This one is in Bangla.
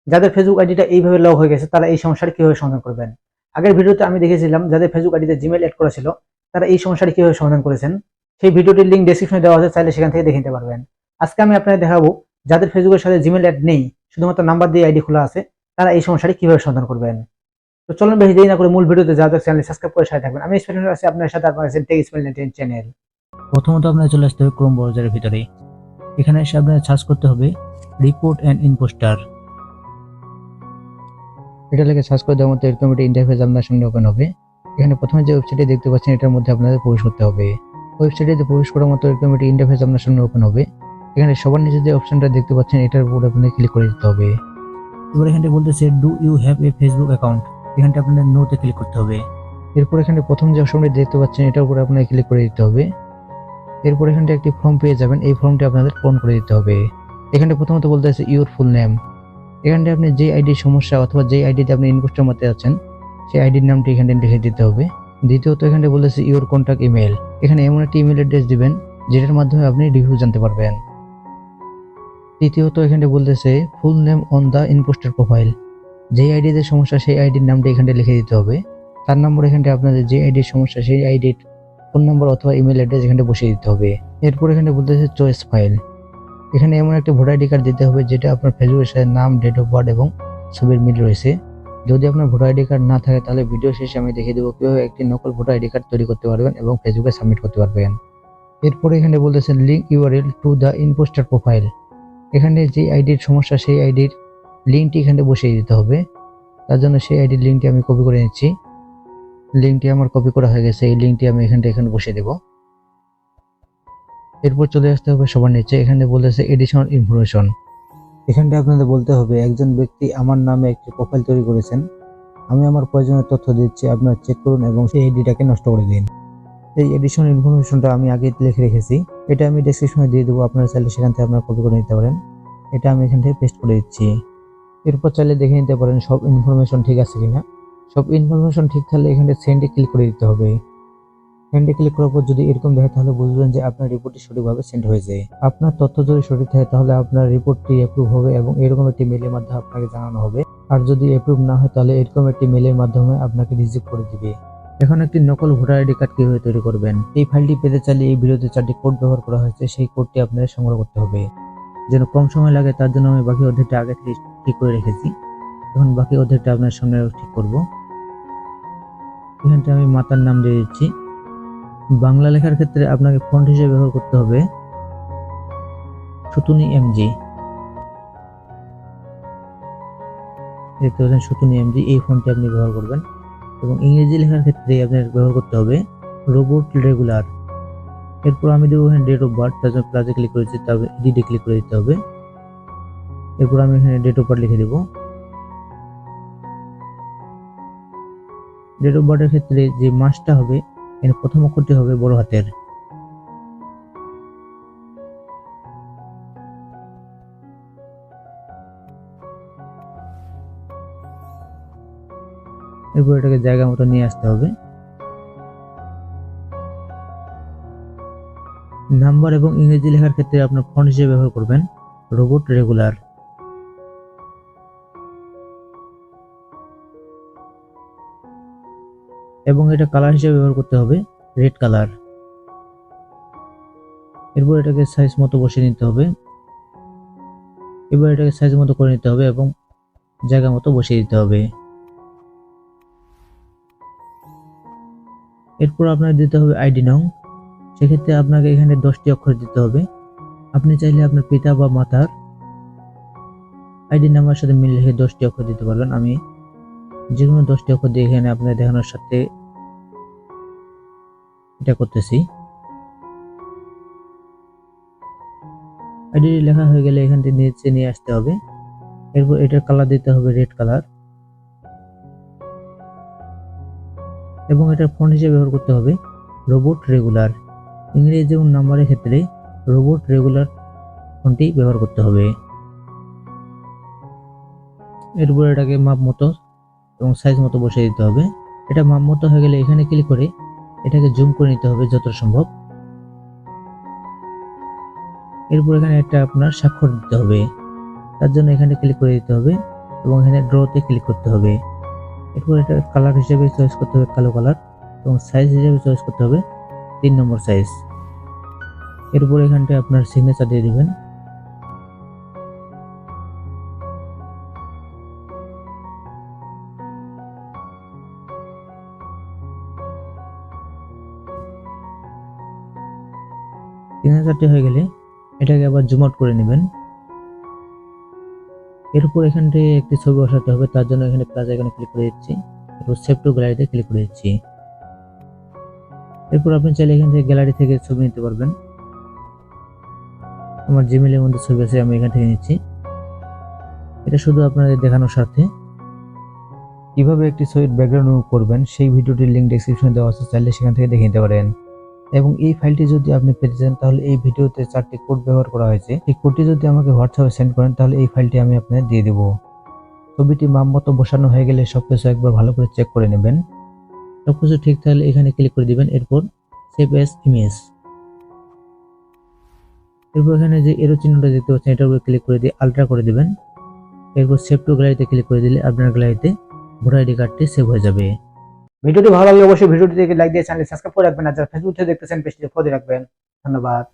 যাদের ফেসবুক আইডিটা এইভাবে লক হয়ে গেছে তারা এই সমস্যাটি কিভাবে সমাধান করবেন। আগের ভিডিওতে আমি দেখেছিলাম যাদের ফেসবুক আইডিতে জিমেল অ্যাড করা ছিল তারা এই সমস্যাটি কিভাবে সমাধান করেছেন। সেই ভিডিওটির লিঙ্ক ডেসক্রিপশনে দেওয়া আছে, চাইলে সেখান থেকে দেখে নিতে পারবেন। আজকে আমি আপনাদের দেখাবো যাদের ফেসবুকের সাথে জিমেল অ্যাড নেই, শুধুমাত্র নাম্বার দিয়ে আইডি খোলা আছে, তারা এই সমস্যাটি কিভাবে সমাধান করবেন। তো চলুন বেশি দেরি না করে মূল ভিডিওতে যাওয়া যাক। চ্যানেল সাবস্ক্রাইব করে সাথে থাকবেন। আমি ইসমাইল আছি আপনার সাথে, আপনার আছেন টেক ইসমাইল চ্যানেল। প্রথমত আপনার চলে আসতে হবে ক্রোম ব্রাউজারের ভিতরে। এখানে এসে আপনার সার্চ করতে হবে রিপোর্ট অ্যান্ড ইম্পোস্টার। এটা লিখে সার্চ করে দেওয়ার মতো এরকম একটা ইন্টারফেস আপনার সামনে ওপেন হবে। এখানে প্রথমে যে ওয়েবসাইটে দেখতে পাচ্ছেন এটার মধ্যে আপনাদের প্রবেশ করতে হবে। ওয়েবসাইটে প্রবেশ করার মতো এরকম একটা ইন্টারফেস আপনার সামনে ওপেন হবে। এখানে সবার নিচে যে অপশনটা দেখতে পাচ্ছেন এটার উপর আপনাদের ক্লিক করে দিতে হবে। এবার এখানে বলতেছে do you have a Facebook account, এখানটা আপনাদের নোতে ক্লিক করতে হবে। এরপর এখানে প্রথম যে অপশনটি দেখতে পাচ্ছেন এটার উপরে আপনাদের ক্লিক করে দিতে হবে। এরপর এখানটা একটি ফর্ম পেয়ে যাবেন, এই ফর্মটি আপনাদের পূরণ করে দিতে হবে। এখানে প্রথমত বলতেছে ইউর ফুল নেম। এখানটা আপনি যে আইডির সমস্যা অথবা যে আইডিতে আপনি ইনকোস্টের মধ্যে আছেন সেই আইডির নামটি এখানে লিখে দিতে হবে। দ্বিতীয়ত এখানে বলেছে ইউর কন্ট্যাক্ট ইমেল। এখানে এমন একটি ইমেল অ্যাড্রেস দিবেন যেটার মাধ্যমে আপনি রিভিউ জানতে পারবেন। তৃতীয়ত এখানে বলতেছে full name on the impostor profile. যে আইডিতে সমস্যা সেই আইডির নামটা এখানে লিখে দিতে হবে। 4 নম্বর এখানে আপনাদের যে আইডির সমস্যা সেই আইডির ফোন নম্বর অথবা ইমেল অ্যাড্রেস এখানে বসিয়ে দিতে হবে। এরপর এখানে বলতেছে চয়েস ফাইল। এখানে এমন একটা ভোটার আইডি কার্ড দিতে হবে যেটা আপনার ফেসবুকের সাথে নাম, ডেট অফ বার্থ এবং ছবির মিল রয়েছে। যদি আপনার ভোটার আইডি কার্ড না থাকে তাহলে ভিডিও শেষে আমি দেখিয়ে দেবো কিভাবে একটি নকল ভোটার আইডি কার্ড তৈরি করতে পারবেন এবং ফেসবুকে সাবমিট করতে পারবেন। এরপরে এখানে বলতেছে link URL to the impostor profile. এখানে যে আইডির সমস্যা সেই আইডির লিঙ্কটি এখানে বসিয়ে দিতে হবে। তার জন্য সেই আইডির লিঙ্কটি আমি কপি করে নিচ্ছি। লিঙ্কটি আমার কপি করা হয়ে গেছে, এই লিঙ্কটি আমি এখানে বসিয়ে দেব। এরপর চলে আসতে হবে সবার নিচে, এখানে বলতেছে এডিশনাল ইনফরমেশন। এখানটা আপনাদের বলতে হবে একজন ব্যক্তি আমার নামে একটি প্রোফাইল তৈরি করেছেন, আমি আমার প্রয়োজনীয় তথ্য দিচ্ছি, আপনারা চেক করুন এবং সেই আইডিটাকে নষ্ট করে দিন। এই এডিশনাল ইনফরমেশনটা আমি আগে লিখে রেখেছি, এটা আমি ডেসক্রিপশনে দিয়ে দেবো, আপনারা চাইলে সেখান থেকে আপনারা কপি করে নিতে পারেন। এটা আমি এখান থেকে পেস্ট করে দিচ্ছি। এরপর চাইলে দেখে নিতে পারেন সব ইনফরমেশন ঠিক আছে কিনা। সব ইনফরমেশন ঠিক থাকলে এখানে সেন্ডে ক্লিক করে দিতে হবে। সেন্ডে ক্লিক করার পর যদি এরকম দেখে তাহলে বুঝবেন যে আপনার রিপোর্টটি সঠিকভাবে সেন্ড হয়েছে। আপনার তথ্য যদি সঠিক থাকে তাহলে আপনার রিপোর্টটি অ্যাপ্রুভ হবে এবং এরকম একটি মেলের মাধ্যমে আপনাকে জানানো হবে। আর যদি অ্যাপ্রুভ না হয় তাহলে এরকম একটি মেলের মাধ্যমে আপনাকে রিজেক্ট করে দিবে। এখন একটি নকল ভোটার আইডি কার্ড কিভাবে তৈরি করবেন, এই ফাইলটি পেতে চাইলে এই ভিডিওতে 4টি কোড ব্যবহার করা হয়েছে, সেই কোডটি আপনাদের সংগ্রহ করতে হবে। যেন কম সময় লাগে তার জন্য আমি বাকি অর্ধেকটা আগে থেকে ঠিক করে রেখেছি। এখন বাকি অর্ধেকটা আপনার সঙ্গে ঠিক করব। এখানটা আমি মাতার নাম দিয়ে দিচ্ছি। বাংলা লেখার ক্ষেত্রে আপনাকে ফন্ট হিসেবে ব্যবহার করতে হবে সুতুনি এমজি। দেখতে পাচ্ছেন সুতুনি এমজি, এই ফন্টটি আপনি ব্যবহার করবেন। এবং ইংরেজি লেখার ক্ষেত্রে আপনাকে ব্যবহার করতে হবে রোবট রেগুলার। এরপর আমি দেবো এখানে ডেট অফ বার্থ, তার জন্য প্লাসে ক্লিক করেছি, তারপর এডিটে ক্লিক করে দিতে হবে। এরপর আমি এখানে ডেট অফ বার্থ লিখে দেবো। ডেট অফ বার্থের ক্ষেত্রে যে মাসটা হবে এখানে প্রথম অক্ষরটি হবে বড় হাতের। এরপর এটাকে জায়গা মতো নিয়ে আসতে হবে। নাম্বার এবং ইংরেজি লেখার ক্ষেত্রে আপনার ফন্ট হিসেবে ব্যবহার করবেন রোবট রেগুলার। এবং এটা কালার হিসেবে ব্যবহার করতে হবে রেড কালার। এরপর এটাকে সাইজ মতো বসিয়ে নিতে হবে। এবার এটাকে সাইজ মতো করে নিতে হবে এবং জায়গা মতো বসিয়ে দিতে হবে। এরপর আপনাকে দিতে হবে আইডি নং। সেক্ষেত্রে আপনাকে এখানে 10টি অক্ষর দিতে হবে। আপনি চাইলে আপনার পিতা বা মাতার আইডি নাম্বারের সাথে মিল রেখে 10টি অক্ষর দিতে পারবেন। আমি যে কোনো 10টি অক্ষর দিয়ে এখানে আপনাদের দেখানোর সাথে এটা করতেছি। আইডি লেখা হয়ে গেলে এখান থেকে নিচে নিয়ে আসতে হবে। এরপর এটার কালার দিতে হবে রেড কালার এবং এটার ফন্ট হিসেবে ব্যবহার করতে হবে রোবট রেগুলার। ইংরেজি এবং নাম্বারের ক্ষেত্রে রোবট রেগুলার ফন্টটি ব্যবহার করতে হবে। এরপর এটাকে মাপ মতো এবং সাইজ মতো বসিয়ে দিতে হবে। এটা মাপ মতো হয়ে গেলে এখানে ক্লিক করে এটাকে জুম করে নিতে হবে যতটা সম্ভব। এরপর এখানে একটা আপনার স্বাক্ষর দিতে হবে, তার জন্য এখানে ক্লিক করে দিতে হবে এবং এখানে ড্রতে ক্লিক করতে হবে। এরপর এটা কালার হিসেবে চয়েস করতে হবে কালো কালার এবং সাইজ হিসেবে চয়েস করতে হবে 3 নম্বর সাইজ। এরপর এখানটায় আপনার সিগনেচার দিয়ে দিবেন। সিগনেচারটি হয়ে গেলে এটাকে আবার জুম আউট করে নেবেন। এরপর এখানটায় একটি ছবি বসাতে হবে, তার জন্য এখানে প্লাস আইকনে ক্লিক করে দিচ্ছি। এরপর সেভ টু গ্যালারিতে ক্লিক করে দিচ্ছি। এরপর আপনি চাইলে এখান থেকে গ্যালারি থেকে ছবি নিতে পারবেন। আমার জিমেইলের মধ্যে ছবি আছে, আমি এখান থেকে নিচ্ছি। এটা শুধু আপনাদের দেখানোর স্বার্থে। কিভাবে একটি ছবির ব্যাকগ্রাউন্ড রিমুভ করবেন সেই ভিডিওটির লিংক ডেসক্রিপশনে দেওয়া আছে, চাইলে সেখান থেকে দেখে নিতে পারেন। এবং এই ফাইলটি যদি আপনি পেতে চান তাহলে এই ভিডিওতে 4টি কোড ব্যবহার করা হয়েছে। এই কোডটি যদি আমাকে হোয়াটসঅ্যাপে সেন্ড করেন তাহলে এই ফাইলটি আমি আপনাদের দিয়ে দেব। ছবিটি মাপ মতো বসানো হয়ে গেলে সবকিছু একবার ভালো করে চেক করে নেবেন। সবকিছু ঠিক থাকলে এখানে ক্লিক করে দিবেন। এরপর সেভ এজ ইমেজ। এরপর এখানে যে এরো চিহ্নটা দেখতে পাচ্ছেন এটার উপরে ক্লিক করে দিয়ে আলট্রা করে দিবেন। এরপর সেভ টু গ্যালারিতে ক্লিক করে দিলে আপনার গ্যালারিতে ভোটার আইডি কার্ডটি সেভ হয়ে যাবে। ভিডিওটি ভালো লাগলে অবশ্যই ভিডিওটিতে লাইক দিয়ে চ্যানেল সাবস্ক্রাইব করে রাখবেন। আর যারা ফেসবুক থেকে দেখতেছেন পেজটি ফলো দিয়ে রাখবেন। ধন্যবাদ।